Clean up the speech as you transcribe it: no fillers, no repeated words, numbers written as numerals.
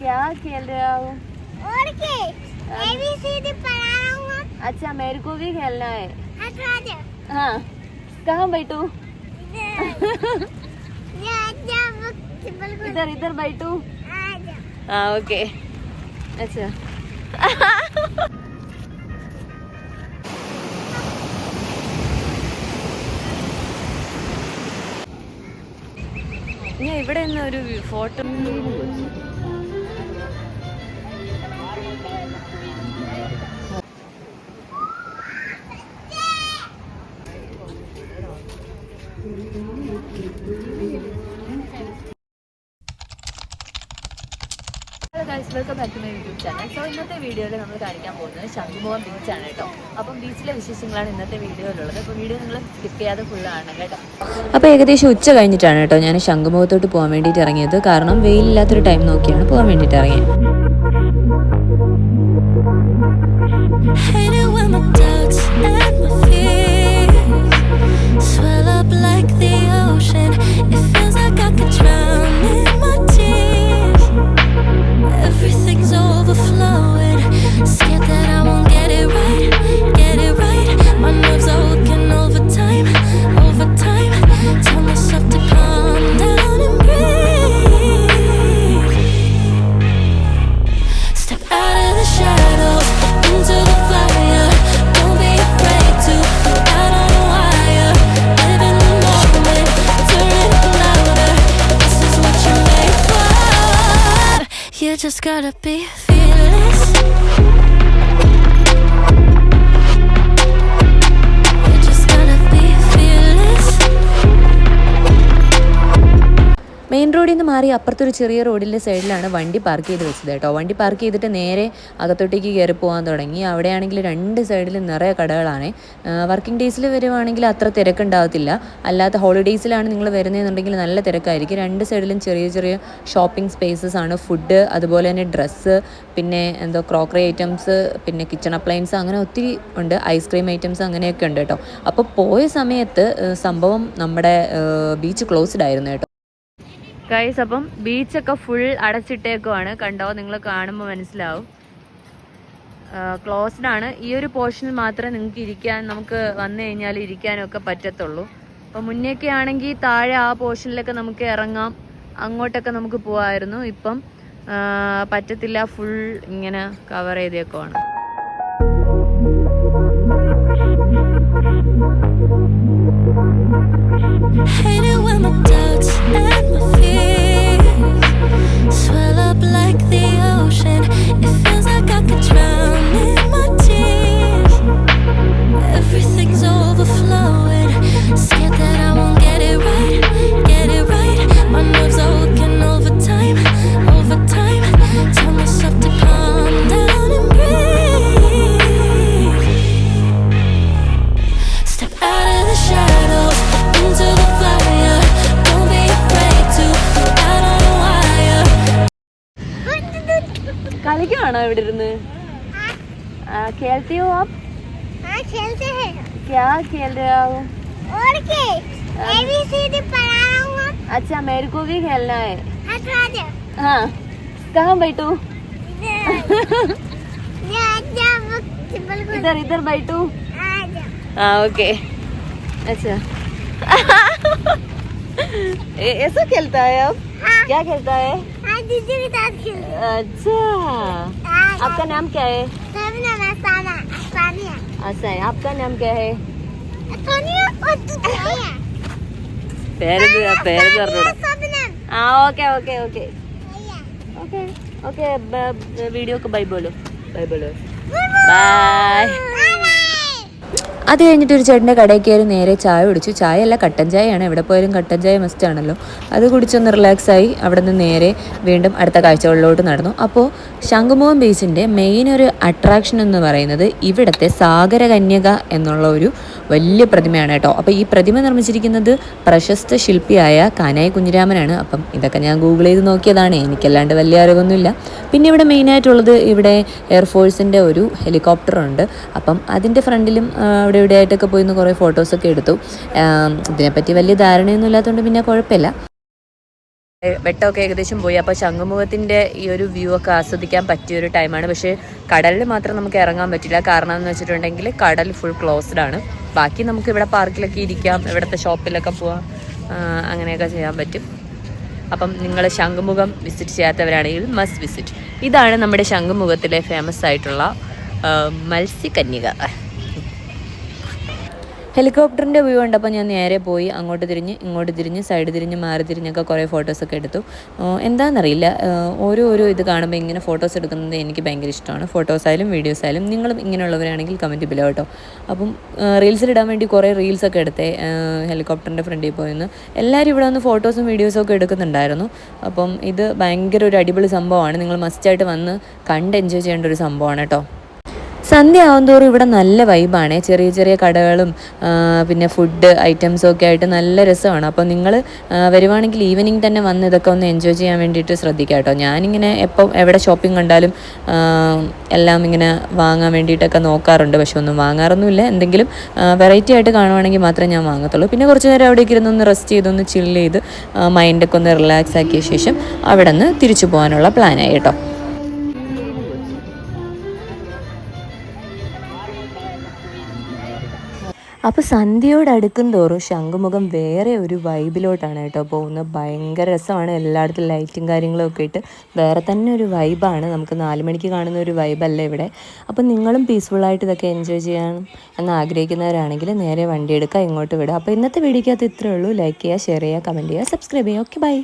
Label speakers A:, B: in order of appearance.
A: क्या खेल रहे हो? अच्छा मेरे को भी खेलना है। हाँ कहाँ बैठू? इधर इधर बैठू। हाँ ओके अच्छा ഞാൻ ഇവിടെ നിന്ന് ഒരു photo welcome back to my YouTube channel. So ഇന്നത്തെ വീഡിയോയിൽ നമ്മൾ കാണിക്കാൻ പോകുന്നത് ശംഖുമുഖം ബീച്ചാണ് കേട്ടോ. അപ്പം ബീച്ചിലെ വിശേഷങ്ങളാണ് ഇന്നത്തെ വീഡിയോയിലുള്ളത്. അപ്പോൾ വീഡിയോ നിങ്ങൾ സ്കിപ്പ് ചെയ്യാതെ ഫുള്ള് കാണണം കേട്ടോ. അപ്പോൾ ഏകദേശം ഉച്ച കഴിഞ്ഞിട്ടാണ് കേട്ടോ ഞാൻ ശംഖുമുഖത്തോട്ട് പോകാൻ വേണ്ടിയിട്ട് ഇറങ്ങിയത്. കാരണം വെയിലില്ലാത്തൊരു ടൈം നോക്കിയാണ് പോകാൻ വേണ്ടിയിട്ട് ഇറങ്ങിയത്. Everything's overflowing. Scared that I won't get it right. My nerves are working overtime. Tell myself to calm down and breathe. Step out of the shadows, into the fire. Don't be afraid to go out on a wire. Live in the moment, turn it louder. This is what you're made for. You just gotta be fearless. You just gotta be fearless. Main റോഡിൽ നിന്ന് മാറി അപ്പുറത്തൊരു ചെറിയ റോഡിൻ്റെ സൈഡിലാണ് വണ്ടി park ചെയ്ത് വെച്ചത് കേട്ടോ. വണ്ടി പാർക്ക് ചെയ്തിട്ട് നേരെ അകത്തോട്ടേക്ക് കയറി പോകാൻ തുടങ്ങി. അവിടെയാണെങ്കിൽ രണ്ട് സൈഡിലും നിറയെ കടകളാണ്. വർക്കിംഗ് ഡേയ്സിൽ വരുവാണെങ്കിൽ അത്ര തിരക്കുണ്ടാകത്തില്ല. അല്ലാത്ത ഹോളിഡേയ്സിലാണ് നിങ്ങൾ വരുന്നതെന്നുണ്ടെങ്കിൽ നല്ല തിരക്കായിരിക്കും. രണ്ട് സൈഡിലും ചെറിയ ചെറിയ ഷോപ്പിംഗ് സ്പേസസ് ആണ്. ഫുഡ്, അതുപോലെ തന്നെ ഡ്രസ്സ്, പിന്നെ എന്തോ ക്രോക്കറി ഐറ്റംസ്, പിന്നെ കിച്ചൺ അപ്ലയൻസ്, അങ്ങനെ ഒത്തിരി ഉണ്ട്. ഐസ്ക്രീം ഐറ്റംസ് അങ്ങനെയൊക്കെ ഉണ്ട് കേട്ടോ. അപ്പോൾ പോയ സമയത്ത് സംഭവം നമ്മുടെ ബീച്ച് ക്ലോസ്ഡ് ആയിരുന്നു കേട്ടോ ഗൈസ്. അപ്പം ബീച്ചൊക്കെ ഫുൾ അടച്ചിട്ടേക്കുവാണ്. കണ്ടോ, നിങ്ങൾ കാണുമ്പോൾ മനസ്സിലാവും ക്ലോസ്ഡ് ആണ്. ഈ ഒരു പോർഷനിൽ മാത്രമേ നിങ്ങൾക്ക് നമുക്ക് വന്നു കഴിഞ്ഞാൽ ഇരിക്കാനൊക്കെ പറ്റത്തുള്ളൂ. അപ്പം മുന്നേക്കെ ആണെങ്കിൽ താഴെ ആ പോർഷനിലൊക്കെ നമുക്ക് ഇറങ്ങാം, അങ്ങോട്ടൊക്കെ നമുക്ക് പോകാമായിരുന്നു. ഇപ്പം പറ്റത്തില്ല, ഫുൾ ഇങ്ങനെ cover ചെയ്തേക്കുവാണ്. Hate it when my doubts and my fears swell up like the ocean. It feels like I could drown in my tears. Everything's overflowing. Scared that I won't get it right. My nerves are working overtime. Tell myself to calm down and breathe. Step out of the shadows, into the fire. Don't be afraid to go out on a wire. കളിക്കാണോ ഇവിടെ ഇരുന്ന്? खेलती हो आप?
B: हाँ खेलते हैं.
A: क्या खेल रहे हो?
B: और के ABCD पढ़ा रहा हूँ.
A: अच्छा मेरे को भी खेलना है.
B: हाँ
A: कहाँ बैठू? इधर इधर बैठू. हाँ ओके अच्छा ऐसा खेलता है अब?
B: हाँ.
A: क्या खेलता है?
B: दीदी के साथ खेलते.
A: अच्छा आपका नाम क्या है? सानिया. अच्छा है. आपका नाम क्या है? सोनिया. और പേര് പറഞ്ഞൂടാ. ആ okay okay okay okay okay വീഡിയോക്ക് ബൈ ബോലോ ബൈ. അത് കഴിഞ്ഞിട്ട് ഒരു ചേട്ടൻ്റെ കടയിൽ കയറി നേരെ ചായ കുടിച്ചു. ചായയല്ല, കട്ടൻ ചായയാണ്. എവിടെ പോയാലും കട്ടൻ ചായ മസ്റ്റ് ആണല്ലോ. അത് കുടിച്ചൊന്ന് റിലാക്സായി അവിടെ നിന്ന് നേരെ വീണ്ടും അടുത്ത കാഴ്ചകളിലോട്ട് നടന്നു. അപ്പോൾ ശംഖുമുഖം ബീച്ചിൻ്റെ മെയിൻ ഒരു അട്രാക്ഷൻ എന്ന് പറയുന്നത് ഇവിടുത്തെ സാഗരകന്യക എന്നുള്ള ഒരു വലിയ പ്രതിമയാണ് കേട്ടോ. അപ്പോൾ ഈ പ്രതിമ നിർമ്മിച്ചിരിക്കുന്നത് പ്രശസ്ത ശില്പിയായ കാനായി കുഞ്ഞിരാമനാണ്. അപ്പം ഇതൊക്കെ ഞാൻ ഗൂഗിൾ ചെയ്ത് നോക്കിയതാണ്, എനിക്കല്ലാണ്ട് വലിയ അറിവൊന്നുമില്ല. പിന്നെ ഇവിടെ മെയിനായിട്ടുള്ളത് ഇവിടെ എയർഫോഴ്സിൻ്റെ ഒരു ഹെലികോപ്റ്ററുണ്ട്. അപ്പം അതിൻ്റെ ഫ്രണ്ടിലും അവിടെ ഇവിടെ ആയിട്ടൊക്കെ പോയി കുറേ ഫോട്ടോസൊക്കെ എടുത്തു. ഇതിനെപ്പറ്റി വലിയ ധാരണയൊന്നും ഇല്ലാത്തതുകൊണ്ട് പിന്നെ കുഴപ്പമില്ല. വെട്ടമൊക്കെ ഏകദേശം പോയി. അപ്പോൾ ശംഖുമുഖത്തിൻ്റെ ഈ ഒരു വ്യൂ ഒക്കെ ആസ്വദിക്കാൻ പറ്റിയൊരു ടൈമാണ്. പക്ഷേ കടലിൽ മാത്രം നമുക്ക് ഇറങ്ങാൻ പറ്റില്ല. കാരണം എന്ന് വെച്ചിട്ടുണ്ടെങ്കിൽ കടൽ ഫുൾ ക്ലോസ്ഡ് ആണ്. ബാക്കി നമുക്ക് ഇവിടെ പാർക്കിലൊക്കെ ഇരിക്കാം, ഇവിടുത്തെ ഷോപ്പിലൊക്കെ പോവാം, അങ്ങനെയൊക്കെ ചെയ്യാൻ പറ്റും. അപ്പം നിങ്ങൾ ശംഖുമുഖം വിസിറ്റ് ചെയ്യാത്തവരാണെങ്കിൽ മസ്റ്റ് വിസിറ്റ്. ഇതാണ് നമ്മുടെ ശംഖുമുഖത്തിലെ ഫേമസ് ആയിട്ടുള്ള മത്സ്യകന്യക. ഹെലികോപ്റ്ററിൻ്റെ വ്യൂ കണ്ടപ്പോൾ ഞാൻ നേരെ പോയി അങ്ങോട്ട് തിരിഞ്ഞ് ഇങ്ങോട്ട് തിരിഞ്ഞ് സൈഡ് തിരിഞ്ഞ് മാറി തിരിഞ്ഞൊക്കെ കുറേ ഫോട്ടോസൊക്കെ എടുത്തു. എന്താണെന്നറിയില്ല, ഓരോ ഇത് കാണുമ്പോൾ ഇങ്ങനെ ഫോട്ടോസ് എടുക്കുന്നത് എനിക്ക് ഭയങ്കര ഇഷ്ടമാണ്. ഫോട്ടോസായാലും വീഡിയോസായാലും നിങ്ങളും ഇങ്ങനെയുള്ളവരാണെങ്കിൽ കമൻറ്റ് ബിലോ കേട്ടോ. അപ്പം റീൽസിലിടാൻ വേണ്ടി കുറേ റീൽസൊക്കെ എടുത്തേ ഹെലികോപ്റ്ററിൻ്റെ ഫ്രണ്ടിൽ പോയിന്ന്. എല്ലാവരും ഇവിടെ വന്ന് ഫോട്ടോസും വീഡിയോസും ഒക്കെ എടുക്കുന്നുണ്ടായിരുന്നു. അപ്പം ഇത് ഭയങ്കര ഒരു അടിപൊളി സംഭവമാണ്. നിങ്ങൾ മസ്റ്റായിട്ട് വന്ന് കണ്ട് എൻജോയ് ചെയ്യേണ്ട ഒരു സംഭവമാണ് കേട്ടോ. സന്ധ്യ ആവുന്തോറും ഇവിടെ നല്ല വൈബാണ്. ചെറിയ ചെറിയ കടകളും പിന്നെ ഫുഡ് ഐറ്റംസും ഒക്കെ ആയിട്ട് നല്ല രസമാണ്. അപ്പോൾ നിങ്ങൾ വരുവാണെങ്കിൽ ഈവനിങ് തന്നെ വന്ന് ഇതൊക്കെ ഒന്ന് എൻജോയ് ചെയ്യാൻ വേണ്ടിയിട്ട് ശ്രദ്ധിക്കുക കേട്ടോ. ഞാനിങ്ങനെ എപ്പം എവിടെ ഷോപ്പിംഗ് കണ്ടാലും എല്ലാം ഇങ്ങനെ വാങ്ങാൻ വേണ്ടിയിട്ടൊക്കെ നോക്കാറുണ്ട്. പക്ഷെ ഒന്നും വാങ്ങാറൊന്നുമില്ല. എന്തെങ്കിലും വെറൈറ്റി ആയിട്ട് കാണുവാണെങ്കിൽ മാത്രമേ ഞാൻ വാങ്ങത്തുള്ളൂ. പിന്നെ കുറച്ച് നേരം അവിടേക്ക് ഇരുന്നൊന്ന് റെസ്റ്റ് ചെയ്തൊന്ന് ചില്ല് ചെയ്ത് മൈൻഡൊക്കെ ഒന്ന് റിലാക്സ് ആക്കിയ ശേഷം അവിടെ നിന്ന് തിരിച്ചു പോകാനുള്ള പ്ലാനായി കേട്ടോ. അപ്പോൾ സന്ധ്യയോട് അടുക്കും തോറും ശംഖുമുഖം വേറെ ഒരു വൈബിലോട്ടാണ് കേട്ടോ പോകുന്നത്. ഭയങ്കര രസമാണ്. എല്ലായിടത്തും ലൈറ്റും കാര്യങ്ങളും ഒക്കെ ഇട്ട് വേറെ തന്നെ ഒരു വൈബാണ്. നമുക്ക് 4 മണിക്ക് കാണുന്ന ഒരു വൈബല്ല ഇവിടെ. അപ്പോൾ നിങ്ങളും പീസ്ഫുള്ളായിട്ട് ഇതൊക്കെ എൻജോയ് ചെയ്യാനും എന്ന് ആഗ്രഹിക്കുന്നവരാണെങ്കിൽ നേരെ വണ്ടി എടുക്കുക, ഇങ്ങോട്ട് വിടുക. അപ്പോൾ ഇന്നത്തെ വീഡിയോക്കകത്ത് ഇത്രയേ ഉള്ളൂ. ലൈക്ക് ചെയ്യുക, ഷെയർ ചെയ്യുക, കമൻറ്റ് ചെയ്യുക, സബ്സ്ക്രൈബ് ചെയ്യുക. Okay, by.